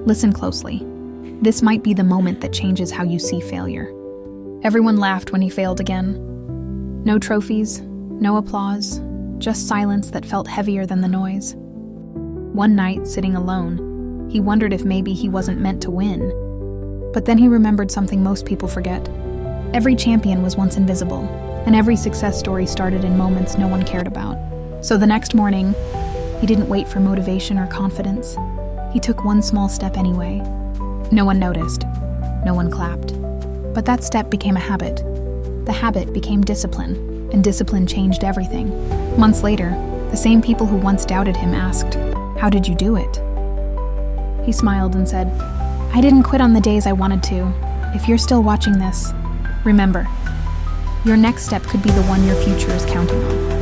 Listen closely. This might be the moment that changes how you see failure. Everyone laughed when he failed again. No trophies, no applause, just silence that felt heavier than the noise. One night, sitting alone, he wondered if maybe he wasn't meant to win. But then he remembered something most people forget. Every champion was once invisible, and every success story started in moments no one cared about. So the next morning, he didn't wait for motivation or confidence. He took one small step anyway. No one noticed. No one clapped. But that step became a habit. The habit became discipline, and discipline changed everything. Months later, the same people who once doubted him asked, "How did you do it?" He smiled and said, "I didn't quit on the days I wanted to. If you're still watching this, remember, your next step could be the one your future is counting on."